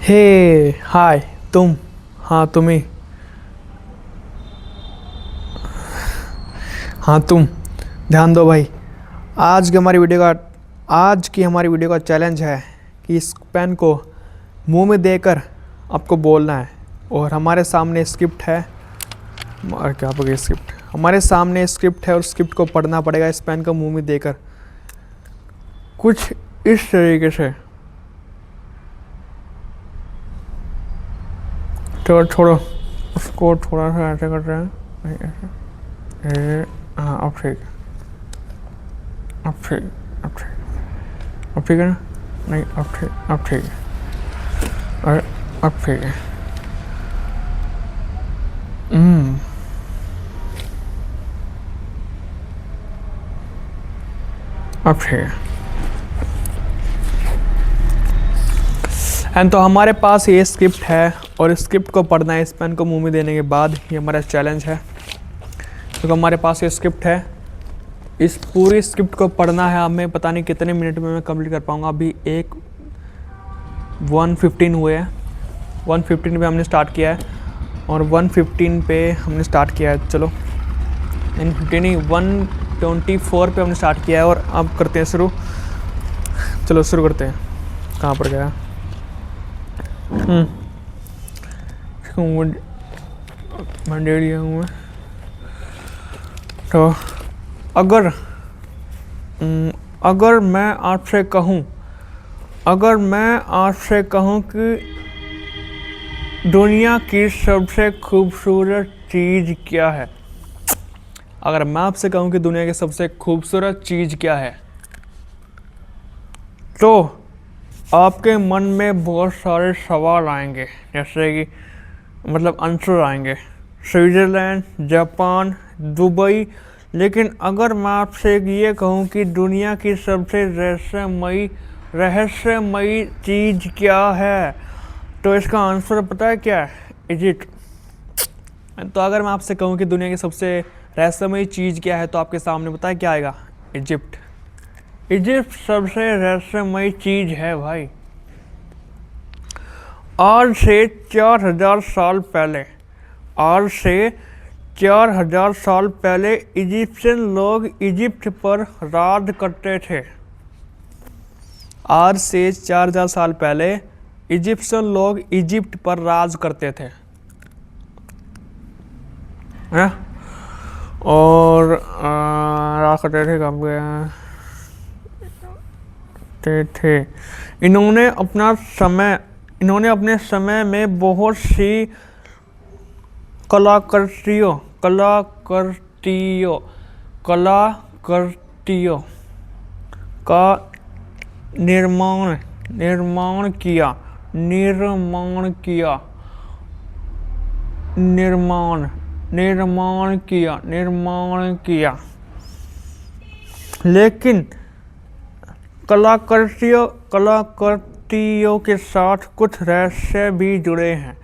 हे हाय तुम। हाँ तुम ही। हाँ तुम। ध्यान दो भाई। आज की हमारी वीडियो का चैलेंज है कि इस पेन को मुंह में देकर आपको बोलना है। और हमारे सामने स्क्रिप्ट है। और क्या बोले, स्क्रिप्ट हमारे सामने स्क्रिप्ट है और स्क्रिप्ट को पढ़ना पड़ेगा इस पेन को मुंह में देकर कुछ इस तरीके से। तो छोड़ो, उसको थोड़ा सा ऐसे करते हैं। नहीं, ऐसे। हाँ अब ठीक है। अब ठीक अब ठीक अब ठीक है ना। नहीं अब ठीक है। अरे अब ठीक है। अब ठीक है। एंड तो हमारे पास ये स्क्रिप्ट है और स्क्रिप्ट को पढ़ना है इस पेन को मुंह में देने के बाद। ये हमारा चैलेंज है। तो हमारे पास ये स्क्रिप्ट है, इस पूरी स्क्रिप्ट को पढ़ना है हमें। पता नहीं कितने मिनट में मैं कंप्लीट कर पाऊँगा। अभी 1:15 हुए हैं। 1:15 पे हमने स्टार्ट किया है और 1:15 पे हमने स्टार्ट किया है। चलो 1:15 नहीं, 1:24 पे हमने स्टार्ट किया है और अब करते हैं शुरू। चलो शुरू करते हैं। कहाँ पर गया? मैं दे दिया हूँ मैं। तो अगर अगर मैं आपसे कहूँ कि दुनिया की सबसे खूबसूरत चीज़ क्या है, अगर मैं आपसे कहूँ कि दुनिया की सबसे खूबसूरत चीज़ क्या है, तो आपके मन में बहुत सारे सवाल आएंगे। जैसे कि मतलब आंसर आएंगे, स्विट्ज़रलैंड, जापान, दुबई। लेकिन अगर मैं आपसे ये कहूँ कि दुनिया की सबसे रहस्यमयी चीज़ क्या है, तो इसका आंसर पता है क्या है? इजिप्ट। तो अगर मैं आपसे कहूँ कि दुनिया की सबसे रहस्यमयी चीज़ क्या है, तो आपके सामने पता है क्या आएगा? इजिप्ट। इजिप्ट सबसे रहस्यमयी चीज़ है भाई। आज से 4000 साल पहले इजिप्शियन लोग इजिप्ट पर राज करते थे। आज से 4000 साल पहले इजिप्शियन लोग इजिप्ट पर राज करते थे, है? और राज करते थे कब थे। इन्होंने अपने समय में बहुत सी कलाकृतियों का निर्माण किया। लेकिन कलाकृतियों के साथ कुछ रहस्य भी जुड़े हैं,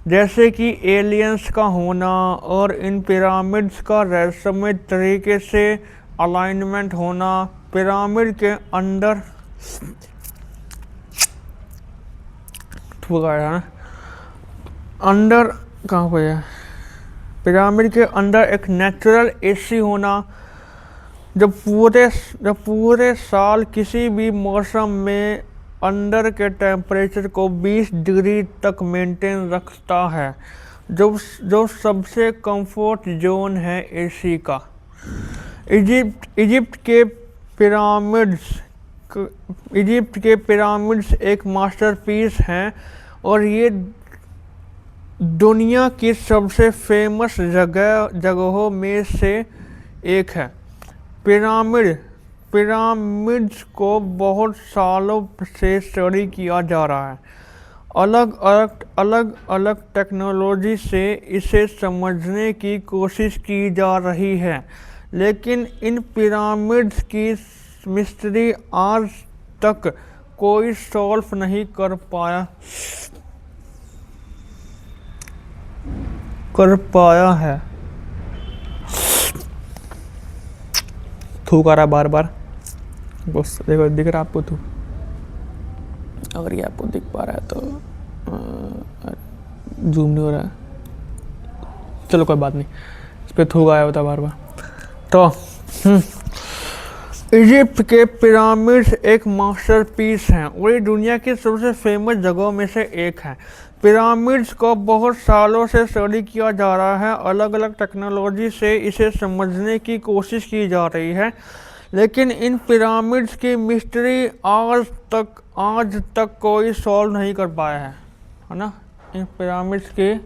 जैसे कि एलियंस का होना और इन पिरामिड्स का रहस्यमय तरीके से अलाइनमेंट होना। पिरामिड के अंदर कहाँ पे है? पिरामिड के अंदर एक नेचुरल एसी होना, जब पूरे साल किसी भी मौसम में अंदर के टेम्परेचर को 20 डिग्री तक मेंटेन रखता है, जो सबसे कंफर्ट जोन है एसी का। इजिप्ट के पिरामिड्स एक मास्टरपीस हैं और ये दुनिया की सबसे फेमस जगहों में से एक है। पिरामिड्स को बहुत सालों से स्टडी किया जा रहा है। अलग टेक्नोलॉजी से इसे समझने की कोशिश की जा रही है, लेकिन इन पिरामिड्स की मिस्ट्री आज तक कोई सॉल्व नहीं कर पाया है। थूक आ रहा बार बार। बस देखो, दिख रहा आपको थूक? अगर ये आपको दिख पा रहा है तो जूम नहीं हो रहा है, चलो कोई बात नहीं, इस पर थूक आया होता बार बार। तो इजिप्ट के पिरामिड्स एक मास्टरपीस हैं और ये दुनिया की सबसे फेमस जगहों में से एक है। पिरामिड्स को बहुत सालों से स्टडी किया जा रहा है, अलग अलग टेक्नोलॉजी से इसे समझने की कोशिश की जा रही है, लेकिन इन पिरामिड्स की मिस्ट्री आज तक कोई सॉल्व नहीं कर पाया है ना। इन पिरामिड्स की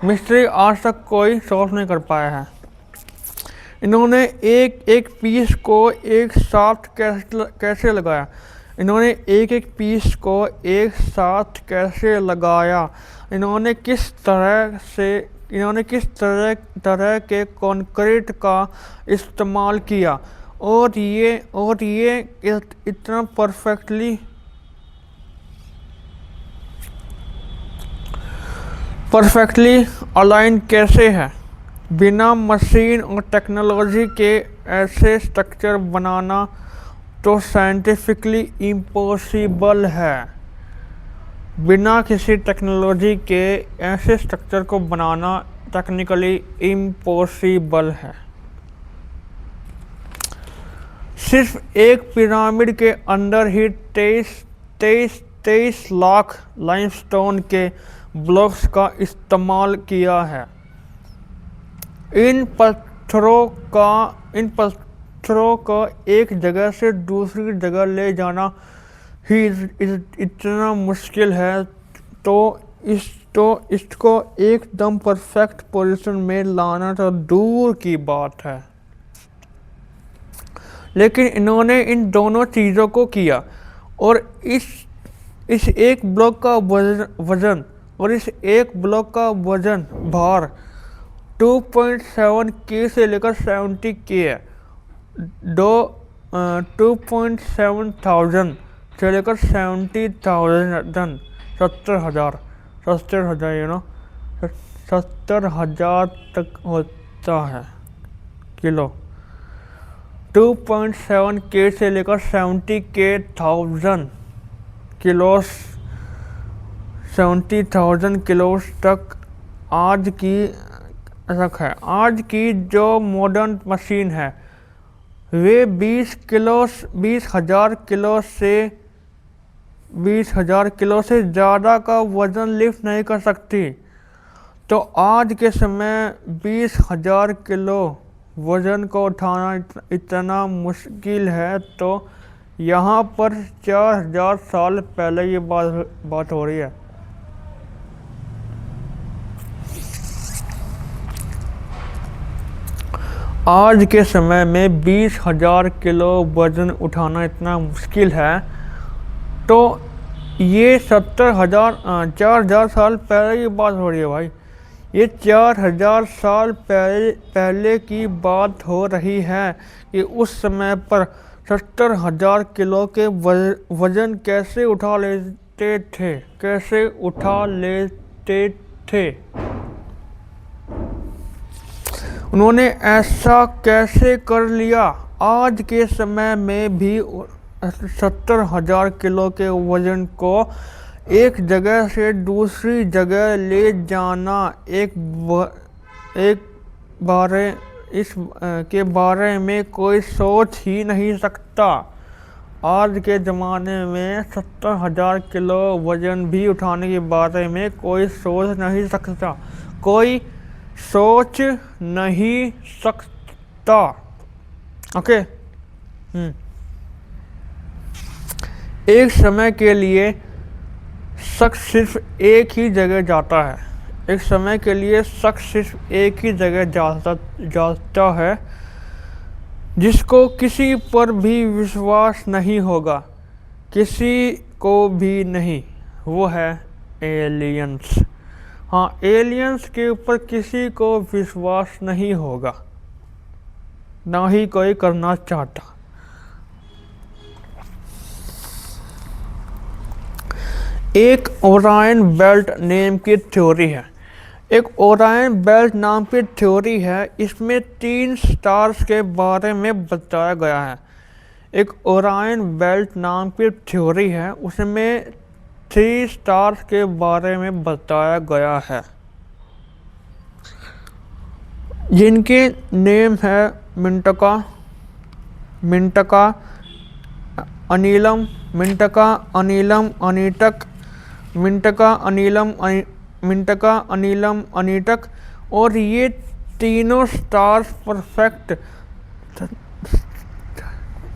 मिस्ट्री आज तक कोई सॉल्व नहीं कर पाया है। इन्होंने एक एक पीस को एक साथ कैसे लगाया, इन्होंने एक एक पीस को एक साथ कैसे लगाया, इन्होंने किस तरह के कंक्रीट का इस्तेमाल किया, और ये इतना परफेक्टली अलाइन कैसे है। बिना मशीन और टेक्नोलॉजी के ऐसे स्ट्रक्चर बनाना तो साइंटिफिकली इम्पॉसिबल है। बिना किसी टेक्नोलॉजी के ऐसे स्ट्रक्चर को बनाना टेक्निकली इम्पॉसिबल है। सिर्फ एक पिरामिड के अंदर ही 23 लाख लाइमस्टोन के ब्लॉक्स का इस्तेमाल किया है। इन पत्थरों का एक जगह से दूसरी जगह ले जाना ही इतना मुश्किल है, तो इसको एकदम परफेक्ट पोजीशन में लाना तो दूर की बात है। लेकिन इन्होंने इन दोनों चीज़ों को किया, और इस एक ब्लॉक का वजन और इस एक ब्लॉक का वजन भार 2.7 के से लेकर 70 के है। 2.7 थाउजेंड से लेकर 70,000 70,000 तक होता है किलो। 2.7 के से लेकर 70,000 किलो, 70,000 किलो तक आज की जो मॉडर्न मशीन है वे 20,000 किलो से ज़्यादा का वज़न लिफ्ट नहीं कर सकती। तो आज के समय 20,000 किलो वज़न को उठाना इतना मुश्किल है, तो यहाँ पर 4,000 साल पहले ये बात हो रही है। आज के समय में 20,000 किलो वज़न उठाना इतना मुश्किल है, तो ये 4,000 साल पहले की बात हो रही है भाई। ये 4,000 साल पहले की बात हो रही है कि उस समय पर 70,000 किलो के वज़न कैसे उठा लेते थे। उन्होंने ऐसा कैसे कर लिया। आज के समय में भी 70,000 किलो के वज़न को एक जगह से दूसरी जगह ले जाना के बारे में कोई सोच ही नहीं सकता। आज के ज़माने में 70,000 किलो वज़न भी उठाने के बारे में कोई सोच नहीं सकता। ओके। एक समय के लिए शख्स सिर्फ एक ही जगह जाता है। जाता है जिसको किसी पर भी विश्वास नहीं होगा, किसी को भी नहीं। वो है एलियंस। हाँ, एलियंस के ऊपर किसी को विश्वास नहीं होगा, ना ही कोई करना चाहता। एक ओरायन बेल्ट नेम की थ्योरी है। एक ओरायन बेल्ट नाम की थ्योरी है। इसमें 3 स्टार्स के बारे में बताया गया है। एक ओरायन बेल्ट नाम की थ्योरी है, उसमें 3 स्टार्स के बारे में बताया गया है, जिनके नेम है मिंटका, मिंटका अनिलम, मिंटका अनिलम अनीटक, मिंटका अनिलम मिंटका अनिलम अनीटक। और ये तीनों स्टार्स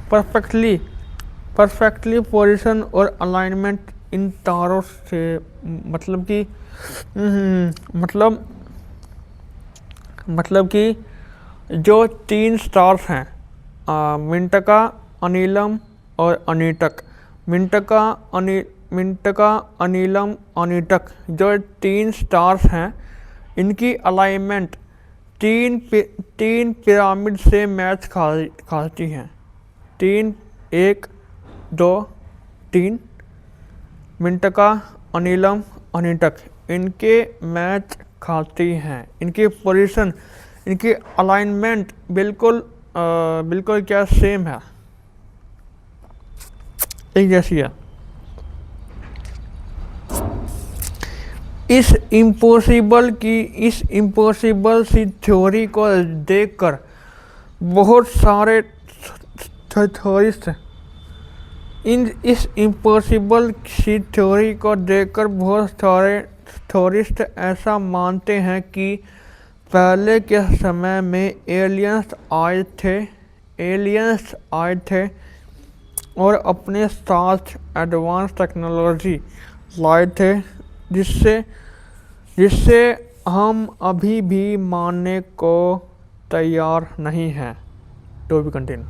परफेक्टली पोजीशन और अलाइनमेंट इन तारों से, मतलब कि मतलब कि जो 3 स्टार्स हैं, मिंटका अनिलम और अनीटक, मिंटका अनिलम अनीटक, जो 3 स्टार्स हैं, इनकी अलाइनमेंट तीन पिरामिड से मैच खाती हैं। 3 1 2 3 मिंटका अनिलम अनीटक, इनके मैच खाती हैं, इनकी पोजीशन, इनकी अलाइनमेंट बिल्कुल क्या सेम है, एक जैसी है। इस इम्पॉसिबल सी थ्योरी को देखकर बहुत सारे थ्योरिस्ट इस इम्पॉसिबल सी थ्योरी को देखकर बहुत सारे थ्योरिस्ट ऐसा मानते हैं कि पहले के समय में एलियंस आए थे और अपने साथ एडवांस टेक्नोलॉजी लाए थे, जिससे हम अभी भी मानने को तैयार नहीं हैं। To be continue.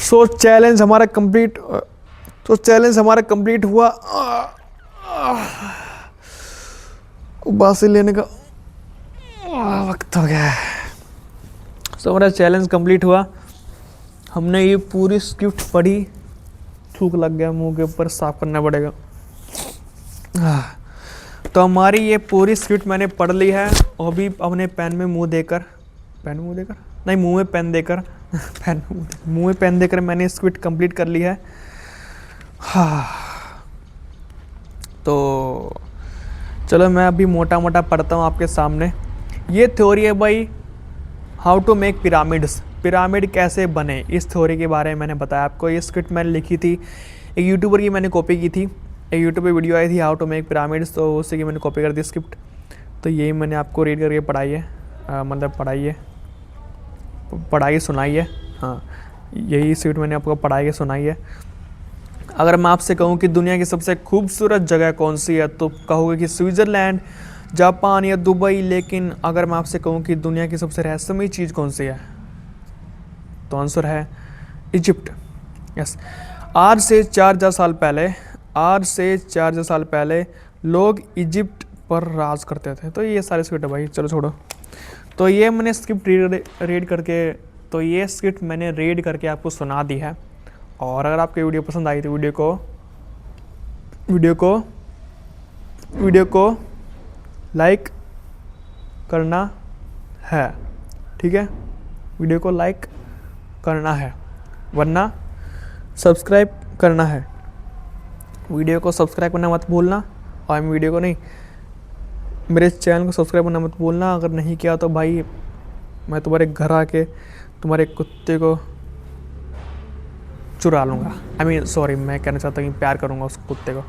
So challenge हमारा कंप्लीट हुआ। उबासी लेने का वक्त हो गया। सो हमारा चैलेंज कंप्लीट हुआ। हमने ये पूरी स्क्रिप्ट पढ़ी, थूक लग गया मुंह के ऊपर, साफ करना पड़ेगा। तो हमारी ये पूरी स्क्रिप्ट मैंने पढ़ ली है, और भी अपने पेन में मुंह देकर नहीं, मुंह में पेन देकर मुंह में पेन देकर मैंने स्क्रिप्ट कंप्लीट कर ली है। तो चलो मैं अभी मोटा मोटा पढ़ता हूँ आपके सामने। ये थ्योरी है भाई, हाउ टू मेक पिरामिड कैसे बने, इस थ्योरी के बारे में मैंने बताया आपको। ये स्क्रिप्ट मैंने लिखी थी, एक यूट्यूबर की मैंने कॉपी की थी, एक यूट्यूब पे वीडियो आई थी हाउ टू मेक पिरामिड्स, तो उससे की मैंने कॉपी कर दी स्क्रिप्ट। तो यही मैंने आपको रीड करके सुनाई है। हाँ, यही स्क्रिप्ट मैंने आपको पढ़ाई के सुनाई है। अगर मैं आपसे कहूँ कि दुनिया की सबसे खूबसूरत जगह कौन सी है, तो कहोगे कि स्विट्ज़रलैंड, जापान या दुबई। लेकिन अगर मैं आपसे कहूँ कि दुनिया की सबसे रहस्यमयी चीज़ कौन सी है, तो आंसर है इजिप्ट। यस, आज से 4000 साल पहले लोग इजिप्ट पर राज करते थे। तो ये सारे स्क्रिप्ट है भाई, चलो छोड़ो। तो ये मैंने स्क्रिप्ट रीड करके आपको सुना दी है। और अगर आपको वीडियो पसंद आई तो वीडियो को लाइक करना है, ठीक है? वीडियो को लाइक करना है, वरना सब्सक्राइब करना है। वीडियो को सब्सक्राइब करना मत भूलना, और मेरे चैनल को सब्सक्राइब करना मत भूलना। अगर नहीं किया तो भाई मैं तुम्हारे घर आके तुम्हारे कुत्ते को चुरा लूँगा। मैं कहना चाहता हूँ कि प्यार करूँगा उस कुत्ते को।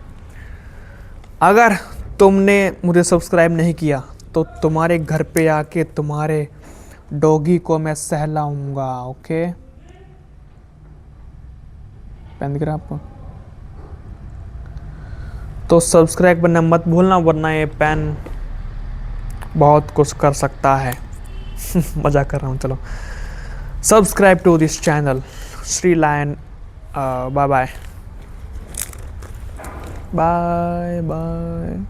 अगर तुमने मुझे सब्सक्राइब नहीं किया तो तुम्हारे घर पे आके तुम्हारे डॉगी को मैं सहलाऊँगा, ओके? पेन दिख रहा है आपको? तो सब्सक्राइब करना मत भूलना, वरना ये पेन बहुत कुछ कर सकता है। मजाक कर रहा हूँ, चलो। Subscribe to this channel Shri lion. Bye bye.